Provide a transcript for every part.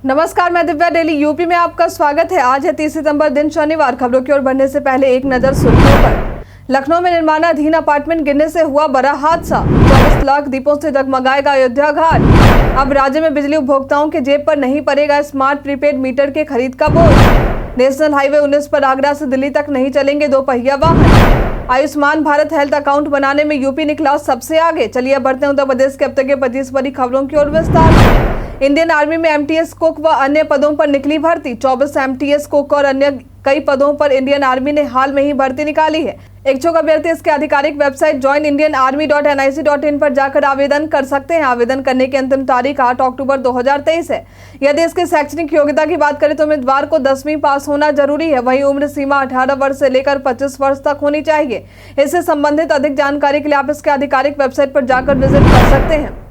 नमस्कार, मैं Divya. Daily UP में आपका स्वागत है। आज है 30 सितंबर, दिन शनिवार। खबरों की ओर बढ़ने से पहले एक नजर सुर्खियों पर। लखनऊ में निर्माणाधीन अपार्टमेंट गिरने से हुआ बड़ा हादसा। 24 लाख दीपों से जगमगाएगा अयोध्या घाट। अब राज्य में बिजली उपभोक्ताओं के जेब पर नहीं पड़ेगा स्मार्ट प्रीपेड मीटर के खरीद का बोझ। नेशनल हाईवे 19 पर आगरा से दिल्ली तक नहीं चलेंगे दो पहिया वाहन। आयुष्मान भारत हेल्थ अकाउंट बनाने में यूपी निकला सबसे आगे। चलिए बढ़ते हैं उत्तर प्रदेश के अब तक के 25 बड़ी खबरों की ओर विस्तार से। इंडियन आर्मी में एमटीएस कुक व अन्य पदों पर निकली भर्ती। 24 एमटीएस कुक और अन्य कई पदों पर इंडियन आर्मी ने हाल में ही भर्ती निकाली है। इच्छुक अभ्यर्थी इसके आधिकारिक वेबसाइट joinindianarmy.nic.in पर जाकर आवेदन कर सकते हैं। आवेदन करने की अंतिम तारीख 8 अक्टूबर 2023 है। यदि इसके शैक्षणिक योग्यता की बात करें तो उम्मीदवार को 10वीं पास होना जरूरी है। वहीं उम्र सीमा 18 वर्ष से लेकर 25 वर्ष तक होनी चाहिए। इससे संबंधित अधिक जानकारी के लिए आप इसके आधिकारिक वेबसाइट पर जाकर विजिट कर सकते हैं।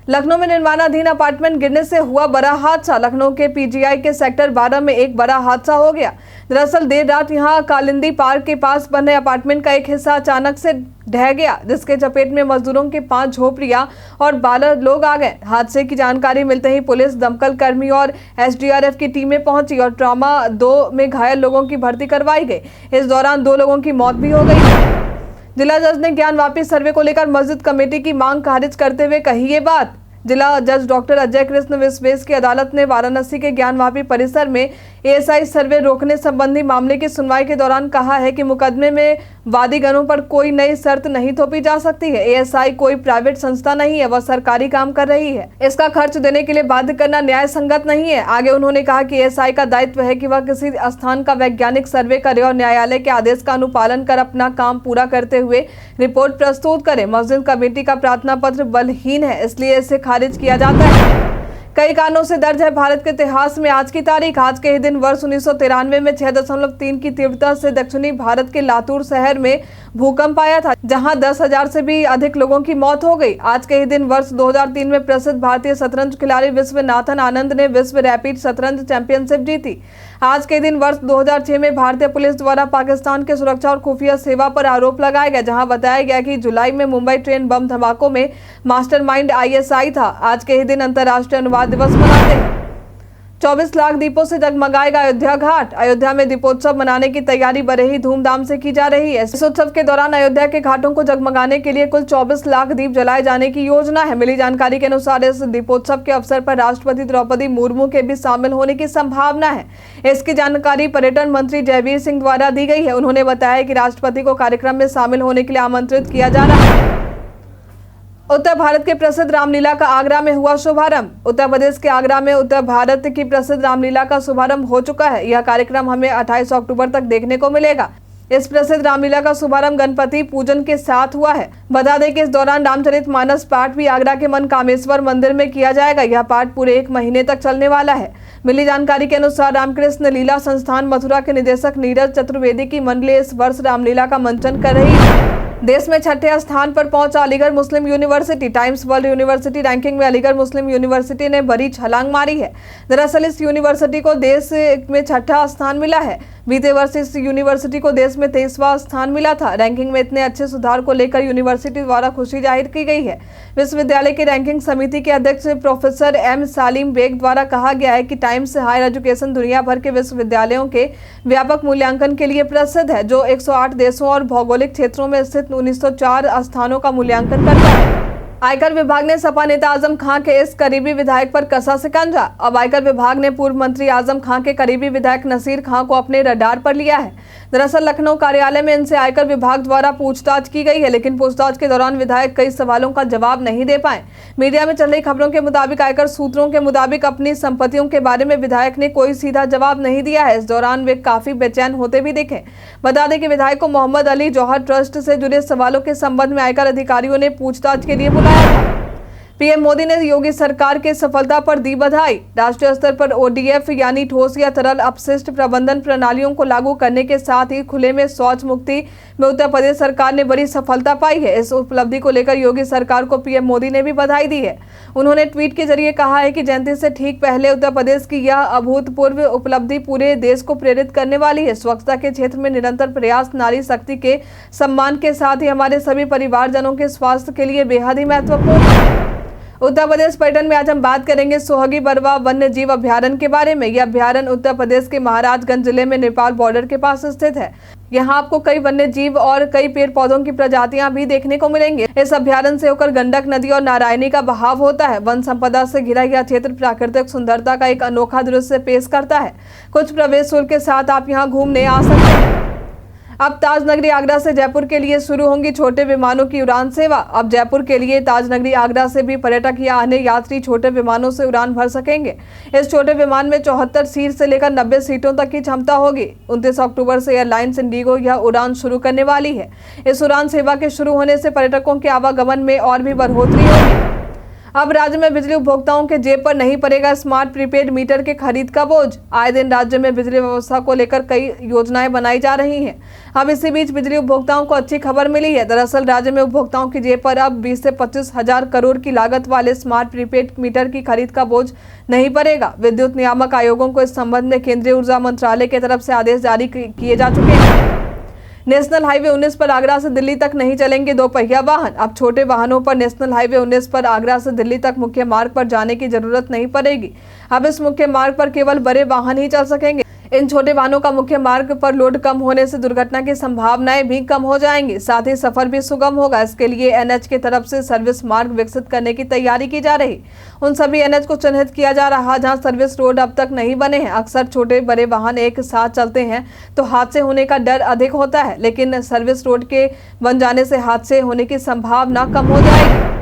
लखनऊ में निर्माणाधीन अपार्टमेंट गिरने से हुआ बड़ा हादसा। लखनऊ के पीजीआई के सेक्टर 12 में एक बड़ा हादसा हो गया। दरअसल देर रात यहां कालिंदी पार्क के पास बने अपार्टमेंट का एक हिस्सा अचानक से ढह गया, जिसके चपेट में मजदूरों के 5 झोपड़ियां और 12 लोग आ गए। हादसे की जानकारी मिलते ही पुलिस, दमकल कर्मी और एसडीआरएफ की टीमें पहुंची और ट्रॉमा 2 में घायल लोगों की भर्ती करवाई गई। इस दौरान 2 लोगों की मौत भी हो गई। जिला जज ने ज्ञानवापी सर्वे को लेकर मस्जिद कमेटी की मांग खारिज करते हुए कही ये बात। जिला जज डॉक्टर अजय कृष्ण विश्वेश की अदालत ने वाराणसी के ज्ञानवापी परिसर में एएसआई सर्वे रोकने संबंधी मामले की सुनवाई के दौरान कहा है कि मुकदमे में वादीगणों पर कोई नई शर्त नहीं थोपी जा सकती है। एएसआई कोई प्राइवेट संस्था नहीं है, वह सरकारी काम कर रही है। इसका खर्च देने के लिए बाध्य करना न्याय संगत नहीं है। आगे उन्होंने कहा कि एएसआई का दायित्व है कि वह किसी स्थान का वैज्ञानिक सर्वे करे और न्यायालय के आदेश का अनुपालन कर अपना काम पूरा करते हुए रिपोर्ट प्रस्तुत करे। मस्जिद कमेटी का प्रार्थना पत्र बलहीन है, इसलिए इसे खारिज किया जाता है। कई कारणों से दर्ज है भारत के इतिहास में आज की तारीख। आज के ही दिन वर्ष 1993 में 6.3 की तीव्रता से दक्षिणी भारत के लातूर शहर में भूकंप आया था, जहां 10,000 से भी अधिक लोगों की मौत हो गई। आज के ही दिन वर्ष 2003 में प्रसिद्ध भारतीय शतरंज खिलाड़ी विश्वनाथन आनंद ने विश्व रैपिड शतरंज चैंपियनशिप जीती। आज के दिन वर्ष 2006 में भारतीय पुलिस द्वारा पाकिस्तान के सुरक्षा और खुफिया सेवा पर आरोप लगाया गया, जहां बताया गया कि जुलाई में मुंबई ट्रेन बम धमाकों में मास्टरमाइंड आईएसआई था। आज के ही दिन अंतर्राष्ट्रीय अनुवाद दिवस मनाते हैं। 24 लाख दीपों से जगमगाएगा अयोध्या घाट। अयोध्या में दीपोत्सव मनाने की तैयारी बड़े ही धूमधाम से की जा रही है। इस उत्सव के दौरान अयोध्या के घाटों को जगमगाने के लिए कुल 24 लाख दीप जलाए जाने की योजना है। मिली जानकारी के अनुसार इस दीपोत्सव के अवसर पर राष्ट्रपति द्रौपदी मुर्मू के भी शामिल होने की संभावना है। इसकी जानकारी पर्यटन मंत्री जयवीर सिंह द्वारा दी गई है। उन्होंने बताया कि राष्ट्रपति को कार्यक्रम में शामिल होने के लिए आमंत्रित किया जा रहा है। उत्तर भारत के प्रसिद्ध रामलीला का आगरा में हुआ शुभारंभ। उत्तर प्रदेश के आगरा में उत्तर भारत की प्रसिद्ध रामलीला का शुभारंभ हो चुका है। यह कार्यक्रम हमें 28 अक्टूबर तक देखने को मिलेगा। इस प्रसिद्ध रामलीला का शुभारंभ गणपति पूजन के साथ हुआ है। बता दें कि इस दौरान रामचरितमानस पाठ भी आगरा के मनकामेश्वर मंदिर में किया जाएगा। यह पाठ पूरे 1 महीने तक चलने वाला है। मिली जानकारी के अनुसार रामकृष्ण लीला संस्थान मथुरा के निदेशक नीरज चतुर्वेदी की मंडली इस वर्ष रामलीला का मंचन कर रही है। देश में 6ठे स्थान पर पहुंचा Aligarh Muslim university. Times world university ranking में अलीगढ़ मुस्लिम यूनिवर्सिटी ने बड़ी छलांग मारी है। दरअसल इस यूनिवर्सिटी को देश में 6ठा स्थान मिला है। बीते वर्ष इस यूनिवर्सिटी को देश में 23वां स्थान मिला था। रैंकिंग में इतने अच्छे सुधार को लेकर यूनिवर्सिटी द्वारा खुशी जाहिर की गई है। विश्वविद्यालय की रैंकिंग समिति के अध्यक्ष प्रोफेसर एम सालिम बेग द्वारा कहा गया है कि टाइम्स हायर एजुकेशन दुनिया भर के विश्वविद्यालयों के व्यापक मूल्यांकन के लिए प्रसिद्ध है, जो 108 देशों और भौगोलिक क्षेत्रों में स्थित 1904 स्थानों का मूल्यांकन करता है। आयकर विभाग ने सपा नेता आजम खां के इस करीबी विधायक पर कसा शिकंजा। अब आयकर विभाग ने पूर्व मंत्री आजम खां के करीबी विधायक नसीर खां को अपने रडार पर लिया है। दरअसल लखनऊ कार्यालय में इनसे आयकर विभाग द्वारा पूछताछ की गई है, लेकिन पूछताछ के दौरान विधायक कई सवालों का जवाब नहीं दे पाए। मीडिया में चल रही खबरों के मुताबिक आयकर सूत्रों के मुताबिक अपनी संपत्तियों के बारे में विधायक ने कोई सीधा जवाब नहीं दिया है। इस दौरान वे काफी बेचैन होते भी दिखे। बता दें कि विधायक को मोहम्मद अली जौहर ट्रस्ट से जुड़े सवालों के संबंध में आयकर अधिकारियों ने पूछताछ के लिए बुलाया था। पीएम मोदी ने योगी सरकार के सफलता पर दी बधाई। राष्ट्रीय स्तर पर ओडीएफ यानी ठोस या तरल अपशिष्ट प्रबंधन प्रणालियों को लागू करने के साथ ही खुले में शौच मुक्ति में उत्तर प्रदेश सरकार ने बड़ी सफलता पाई है। इस उपलब्धि को लेकर योगी सरकार को पीएम मोदी ने भी बधाई दी है। उन्होंने ट्वीट के जरिए कहा है कि जयंती से ठीक पहले उत्तर प्रदेश की यह अभूतपूर्व उपलब्धि पूरे देश को प्रेरित करने वाली है। स्वच्छता के क्षेत्र में निरंतर प्रयास नारी शक्ति के सम्मान के साथ ही हमारे सभी परिवारजनों के स्वास्थ्य के लिए बेहद ही महत्वपूर्ण है। उत्तर प्रदेश पर्यटन में आज हम बात करेंगे सोहगी बरवा वन्य जीव अभ्यारण्य के बारे में। यह अभ्यारण्य उत्तर प्रदेश के महाराजगंज जिले में नेपाल बॉर्डर के पास स्थित है। यहाँ आपको कई वन्य जीव और कई पेड़ पौधों की प्रजातियां भी देखने को मिलेंगे। इस अभ्यारण्य से होकर गंडक नदी और नारायणी का बहाव होता है। वन संपदा से घिरा यह क्षेत्र प्राकृतिक सुंदरता का एक अनोखा दृश्य पेश करता है। कुछ प्रवेश शुल्क के साथ आप यहाँ घूमने आ सकते हैं। अब ताजनगरी आगरा से जयपुर के लिए शुरू होंगी छोटे विमानों की उड़ान सेवा। अब जयपुर के लिए ताजनगरी आगरा से भी पर्यटक या अन्य यात्री छोटे विमानों से उड़ान भर सकेंगे। इस छोटे विमान में 74 सीट से लेकर 90 सीटों तक की क्षमता होगी। 29 अक्टूबर से एयरलाइंस इंडिगो यह उड़ान शुरू करने वाली है। इस उड़ान सेवा के शुरू होने से पर्यटकों के आवागमन में और भी बढ़ोतरी होगी। अब राज्य में बिजली उपभोक्ताओं के जेब पर नहीं पड़ेगा स्मार्ट प्रीपेड मीटर के खरीद का बोझ। आए दिन राज्य में बिजली व्यवस्था को लेकर कई योजनाएं बनाई जा रही हैं। अब इसी बीच बिजली उपभोक्ताओं को अच्छी खबर मिली है। दरअसल राज्य में उपभोक्ताओं की जेब पर अब 20 से 25 हजार करोड़ की लागत वाले स्मार्ट प्रीपेड मीटर की खरीद का बोझ नहीं पड़ेगा। विद्युत नियामक आयोगों को इस संबंध में केंद्रीय ऊर्जा मंत्रालय की तरफ से आदेश जारी किए जा चुके हैं। नेशनल हाईवे 19 पर आगरा से दिल्ली तक नहीं चलेंगे दोपहिया वाहन। अब छोटे वाहनों पर नेशनल हाईवे 19 पर आगरा से दिल्ली तक मुख्य मार्ग पर जाने की जरूरत नहीं पड़ेगी। अब इस मुख्य मार्ग पर केवल बड़े वाहन ही चल सकेंगे। इन छोटे वाहनों का मुख्य मार्ग पर लोड कम होने से दुर्घटना की संभावनाएं भी कम हो जाएंगी। साथ ही सफर भी सुगम होगा। इसके लिए एनएच की तरफ से सर्विस मार्ग विकसित करने की तैयारी की जा रही। उन सभी एनएच को चिन्हित किया जा रहा जहां सर्विस रोड अब तक नहीं बने हैं। अक्सर छोटे बड़े वाहन एक साथ चलते हैं तो हादसे होने का डर अधिक होता है, लेकिन सर्विस रोड के बन जाने से हादसे होने की संभावना कम हो जाएगी।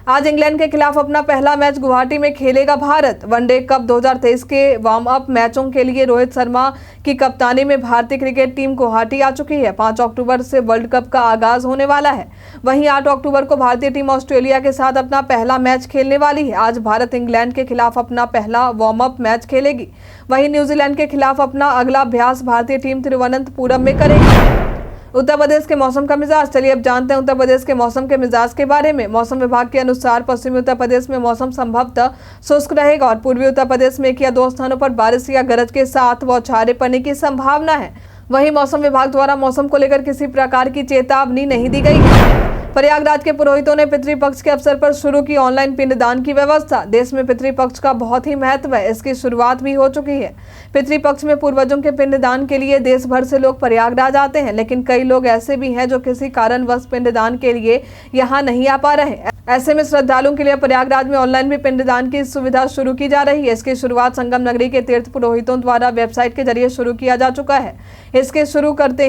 आज इंग्लैंड के खिलाफ अपना पहला मैच गुवाहाटी में खेलेगा भारत। वनडे कप 2023 के वार्म अप मैचों के लिए रोहित शर्मा की कप्तानी में भारतीय क्रिकेट टीम गुवाहाटी आ चुकी है। 5 अक्टूबर से वर्ल्ड कप का आगाज होने वाला है। वहीं 8 अक्टूबर को भारतीय टीम ऑस्ट्रेलिया के साथ अपना पहला मैच खेलने वाली है। आज भारत इंग्लैंड के खिलाफ अपना पहला वार्म अप मैच खेलेगी। वहीं न्यूजीलैंड के खिलाफ अपना अगला अभ्यास भारतीय टीम तिरुवनंतपुरम में करेगी। उत्तर प्रदेश के मौसम का मिजाज। चलिए अब जानते हैं उत्तर प्रदेश के मौसम के मिजाज के बारे में। मौसम विभाग के अनुसार पश्चिमी उत्तर प्रदेश में मौसम संभवतः शुष्क रहेगा और पूर्वी उत्तर प्रदेश में 1 या 2 स्थानों पर बारिश या गरज के साथ बौछारें पड़ने की संभावना है। वहीं मौसम विभाग द्वारा मौसम को लेकर किसी प्रकार की चेतावनी नहीं दी गई है। प्रयागराज के पुरोहितों ने पितृपक्ष के अवसर पर शुरू की ऑनलाइन पिंडदान की व्यवस्था। देश में पितृपक्ष का बहुत ही महत्व है। इसकी शुरुआत भी हो चुकी है। पितृपक्ष में पूर्वजों के पिंडदान के लिए देश भर से लोग प्रयागराज आते हैं, लेकिन कई लोग ऐसे भी हैं जो किसी कारणवश पिंडदान के लिए यहाँ नहीं आ पा रहे। ऐसे में श्रद्धालुओं के लिए प्रयागराज में ऑनलाइन भी पिंडदान की सुविधा शुरू की जा रही है। इसकी शुरुआत संगम नगरी के तीर्थ पुरोहितों द्वारा वेबसाइट के जरिए शुरू किया जा चुका है। इसके शुरू करते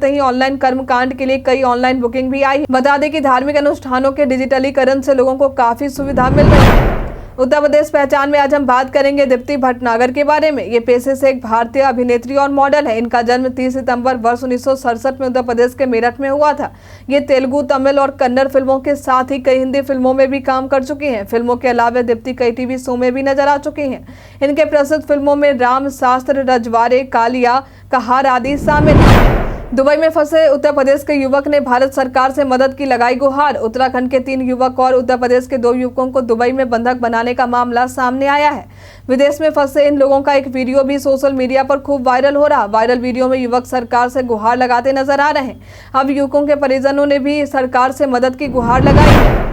ही ऑनलाइन कर्मकांड के लिए कई ऑनलाइन बुकिंग भी आई। बता दें कि धार्मिक अनुष्ठानों के डिजिटलीकरण से लोगों को काफी सुविधा मिल रही है। उत्तर प्रदेश पहचान में आज हम बात करेंगे दीप्ति भटनागर के बारे में। ये पेशे से एक भारतीय अभिनेत्री और मॉडल है। इनका जन्म 30 सितंबर वर्ष 1967 में उत्तर प्रदेश के मेरठ में हुआ था। ये तेलुगु, तमिल और कन्नड़ फिल्मों के साथ ही कई हिंदी फिल्मों में भी काम कर चुकी हैं। फिल्मों के अलावा दीप्ति कई टीवी शो में भी नजर आ चुकी हैं। इनके प्रसिद्ध फिल्मों में राम शास्त्र, रजवाड़े, कालिया, कहार आदि शामिल हैं। दुबई में फंसे उत्तर प्रदेश के युवक ने भारत सरकार से मदद की लगाई गुहार। उत्तराखंड के 3 युवक और उत्तर प्रदेश के 2 युवकों को दुबई में बंधक बनाने का मामला सामने आया है। विदेश में फंसे इन लोगों का एक वीडियो भी सोशल मीडिया पर खूब वायरल हो रहा। वायरल वीडियो में युवक सरकार से गुहार लगाते नजर आ रहे हैं। अब युवकों के परिजनों ने भी सरकार से मदद की गुहार लगाई है।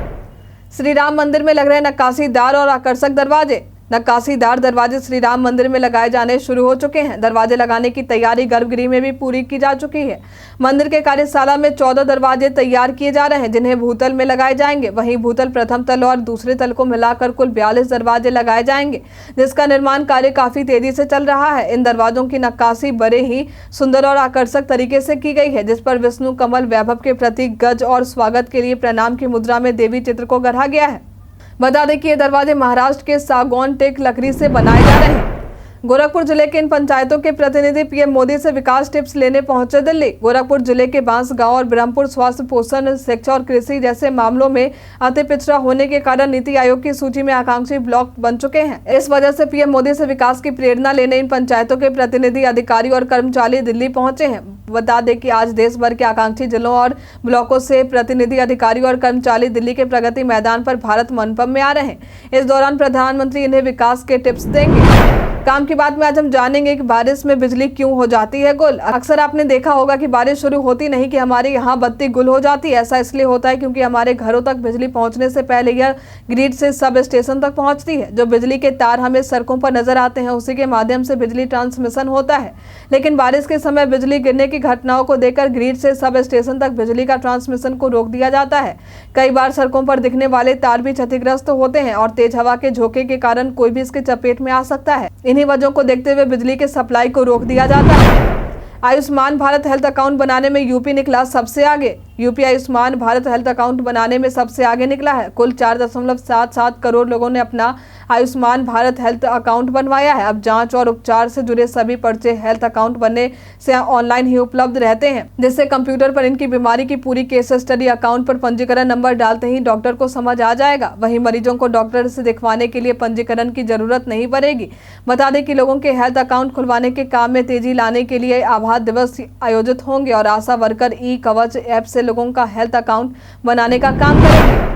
श्री राम मंदिर में लग रहे नक्काशीदार और आकर्षक दरवाजे। नक्काशीदार दरवाजे श्री राम मंदिर में लगाए जाने शुरू हो चुके हैं। दरवाजे लगाने की तैयारी गर्भगृह में भी पूरी की जा चुकी है। मंदिर के कार्यशाला में 14 दरवाजे तैयार किए जा रहे हैं, जिन्हें भूतल में लगाए जाएंगे। वहीं भूतल, प्रथम तल और दूसरे तल को मिलाकर कुल 42 दरवाजे लगाए जाएंगे, जिसका निर्माण कार्य काफी तेजी से चल रहा है। इन दरवाजों की नक्काशी बड़े ही सुंदर और आकर्षक तरीके से की गई है, जिस पर विष्णु कमल वैभव के प्रतीक गज और स्वागत के लिए प्रणाम की मुद्रा में देवी चित्र को गढ़ा गया है। बता दें कि ये दरवाजे महाराष्ट्र के सागौन टेक लकड़ी से बनाए जा रहे हैं। गोरखपुर जिले के इन पंचायतों के प्रतिनिधि पीएम मोदी से विकास टिप्स लेने पहुंचे दिल्ली। गोरखपुर जिले के बांस गांव और ब्रह्मपुर स्वास्थ्य, पोषण, शिक्षा और कृषि जैसे मामलों में अति पिछड़ा होने के कारण नीति आयोग की सूची में आकांक्षी ब्लॉक बन चुके हैं। इस वजह से पीएम मोदी से विकास की प्रेरणा लेने इन पंचायतों के प्रतिनिधि, अधिकारी और कर्मचारी दिल्ली पहुंचे हैं। बता दें कि आज देश भर के आकांक्षी जिलों और ब्लॉकों से प्रतिनिधि, अधिकारी और कर्मचारी दिल्ली के प्रगति मैदान पर भारत मंडपम में आ रहे हैं। इस दौरान प्रधानमंत्री इन्हें विकास के टिप्स देंगे। काम की बात में आज हम जानेंगे कि बारिश में बिजली क्यों हो जाती है गुल। अक्सर आपने देखा होगा कि बारिश शुरू होती नहीं कि हमारे यहाँ बत्ती गुल हो जाती है। ऐसा इसलिए होता है क्योंकि हमारे घरों तक बिजली पहुँचने से पहले यह ग्रिड से सब स्टेशन तक पहुँचती है। जो बिजली के तार हमें सड़कों पर नजर आते हैं उसी के माध्यम से बिजली ट्रांसमिशन होता है। लेकिन बारिश के समय बिजली गिरने की घटनाओं को देखकर ग्रिड से सब स्टेशन तक बिजली का ट्रांसमिशन को रोक दिया जाता है। कई बार सड़कों पर दिखने वाले तार भी क्षतिग्रस्त होते हैं और तेज हवा के झोंके के कारण कोई भी इसके चपेट में आ सकता है। इन्हीं वजहों को देखते हुए बिजली के सप्लाई को रोक दिया जाता है। आयुष्मान भारत हेल्थ अकाउंट बनाने में यूपी निकला सबसे आगे। UP Ayushman Bharat health account बनाने में सबसे आगे निकला है। कुल 4.77 करोड़ लोगों ने अपना आयुष्मान भारत हेल्थ अकाउंट बनवाया है। अब जांच और उपचार से जुड़े सभी पर्चे हेल्थ अकाउंट बनने से ऑनलाइन ही उपलब्ध रहते हैं, जिससे कंप्यूटर पर इनकी बीमारी की पूरी केस स्टडी अकाउंट पर पंजीकरण नंबर डालते ही डॉक्टर को समझ आ जाएगा। वहीं मरीजों को डॉक्टर से दिखवाने के लिए पंजीकरण की जरूरत नहीं पड़ेगी। बता दें कि लोगों के हेल्थ अकाउंट खुलवाने के काम में तेजी लाने के लिए आभार दिवस आयोजित होंगे और आशा वर्कर ई कवच ऐप से लोगों का हेल्थ अकाउंट बनाने का काम करेंगे।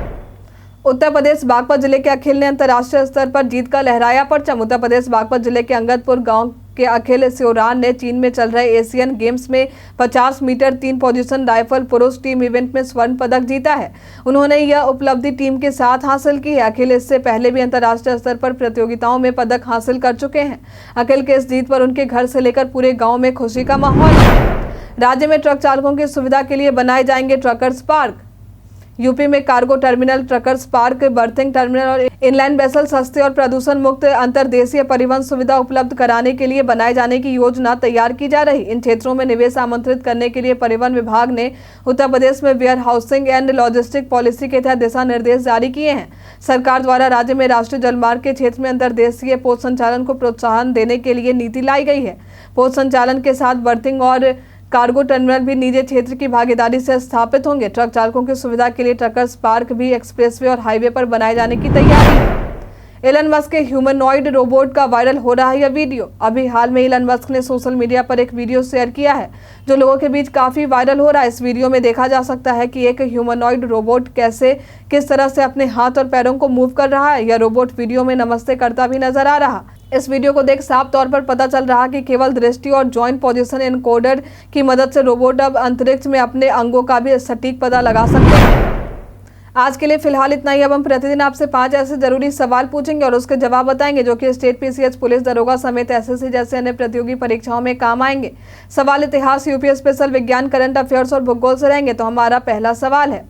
उत्तर प्रदेश बागपत जिले के अखिल ने अंतर्राष्ट्रीय स्तर पर जीत का लहराया परचम। उत्तर प्रदेश बागपत जिले के अंगदपुर गांव के अखिल स्योरान ने चीन में चल रहे एशियन गेम्स में 50 मीटर 3 पोजीशन राइफल पुरुष टीम इवेंट में स्वर्ण पदक जीता है। उन्होंने यह उपलब्धि टीम के साथ हासिल की है। अखिल इससे पहले भी अंतर्राष्ट्रीय स्तर पर प्रतियोगिताओं में पदक हासिल कर चुके हैं। अखिल के इस जीत पर उनके घर से लेकर पूरे गाँव में खुशी का माहौल है। राज्य में ट्रक चालकों की सुविधा के लिए बनाए जाएंगे ट्रकर्स पार्क। यूपी में cargo terminal, truckers park, berthing terminal और इनलाइन वेसल सस्ते और प्रदूषण मुक्त अंतर्देशीय परिवहन सुविधा उपलब्ध कराने के लिए बनाए जाने की योजना तैयार की जा रही। इन क्षेत्रों में निवेश आमंत्रित करने के लिए परिवहन विभाग ने उत्तर प्रदेश में warehousing and logistic policy के तहत दिशा निर्देश जारी किए हैं। सरकार द्वारा राज्य में राष्ट्रीय जलमार्ग के क्षेत्र में अंतर्देशीय पोत संचालन को प्रोत्साहन देने के लिए नीति लाई गई है। पोत संचालन के साथ बर्थिंग और कार्गो टर्मिनल भी निजी क्षेत्र की भागीदारी से स्थापित होंगे। ट्रक चालकों की सुविधा के लिए ट्रकर्स पार्क भी एक्सप्रेसवे और हाईवे पर बनाए जाने की तैयारी है। एलन मस्क के ह्यूमनॉइड रोबोट का वायरल हो रहा है यह वीडियो। अभी हाल में एलन मस्क ने सोशल मीडिया पर एक वीडियो शेयर किया है जो लोगों के बीच काफी वायरल हो रहा है। इस वीडियो में देखा जा सकता है कि एक ह्यूमनॉइड रोबोट किस तरह से अपने हाथ और पैरों को मूव कर रहा है। यह रोबोट वीडियो में नमस्ते करता भी नजर आ रहा। इस वीडियो को देख साफ तौर पर पता चल रहा कि केवल दृष्टि और जॉइंट पोजीशन एनकोडर की मदद से रोबोट अब अंतरिक्ष में अपने अंगों का भी सटीक पता लगा सकते हैं। आज के लिए फिलहाल इतना ही। अब हम प्रतिदिन आपसे 5 ऐसे जरूरी सवाल पूछेंगे और उसके जवाब बताएंगे जो कि स्टेट पीसीएच, पुलिस दरोगा समेत एसएससी जैसे अन्य प्रतियोगी परीक्षाओं में काम आएंगे। सवाल इतिहास, यूपी स्पेशल, विज्ञान, करंट अफेयर्स और भूगोल से रहेंगे। तो हमारा पहला सवाल है,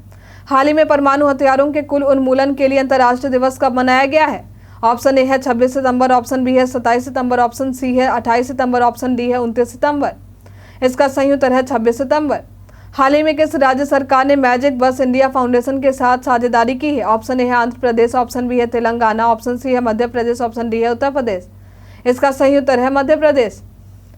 हाल ही में परमाणु हथियारों के कुल उन्मूलन के लिए अंतर्राष्ट्रीय दिवस कब मनाया गया है? ऑप्शन ए है 26 सितंबर, ऑप्शन बी है 27 सितंबर, ऑप्शन सी है 28 सितंबर, ऑप्शन डी है 29 सितंबर। इसका सही उत्तर है 26 सितंबर। हाल ही में किस राज्य सरकार ने मैजिक बस इंडिया फाउंडेशन के साथ साझेदारी की है? ऑप्शन ए है आंध्र प्रदेश, ऑप्शन बी है तेलंगाना, ऑप्शन सी है मध्य प्रदेश, ऑप्शन डी है उत्तर प्रदेश। इसका सही उत्तर है मध्य प्रदेश।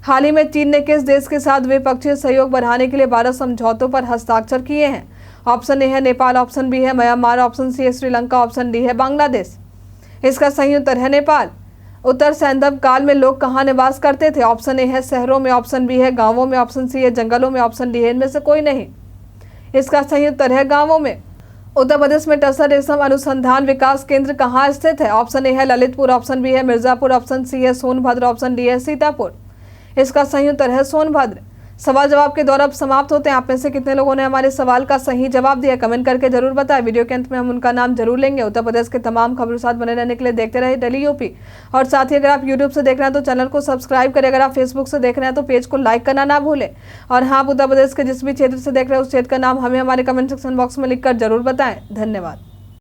हाल ही में चीन ने किस देश के साथ द्विपक्षीय सहयोग बढ़ाने के लिए 12 समझौतों पर हस्ताक्षर किए हैं? ऑप्शन ए है नेपाल, ऑप्शन बी है म्यांमार, ऑप्शन सी है श्रीलंका, ऑप्शन डी है बांग्लादेश। इसका सही उत्तर है नेपाल। उत्तर सैंधव काल में लोग कहाँ निवास करते थे? ऑप्शन ए है शहरों में, ऑप्शन बी है गांवों में, ऑप्शन सी है जंगलों में, ऑप्शन डी है इनमें से कोई नहीं। इसका सही उत्तर है गांवों में। उत्तर प्रदेश में टसर रेशम अनुसंधान विकास केंद्र कहाँ स्थित है? ऑप्शन ए है ललितपुर, ऑप्शन बी है मिर्जापुर, ऑप्शन सी है सोनभद्र, ऑप्शन डी है सीतापुर। इसका सही उत्तर है सोनभद्र। सवाल जवाब के दौर अब समाप्त होते हैं। आप में से कितने लोगों ने हमारे सवाल का सही जवाब दिया, कमेंट करके जरूर बताएं। वीडियो के अंत में हम उनका नाम जरूर लेंगे। उत्तर प्रदेश के तमाम खबरों के साथ बने रहने के लिए देखते रहे डेली यूपी। और साथ ही अगर आप यूट्यूब से देख रहे हैं तो चैनल को सब्सक्राइब करें। अगर आप फेसबुक से देख रहे हैं तो पेज को लाइक करना ना भूलें। और हाँ, उत्तर प्रदेश के जिस भी क्षेत्र से देख रहे हैं उस क्षेत्र का नाम हमें हमारे कमेंट सेक्शन बॉक्स में लिखकर जरूर बताएं। धन्यवाद।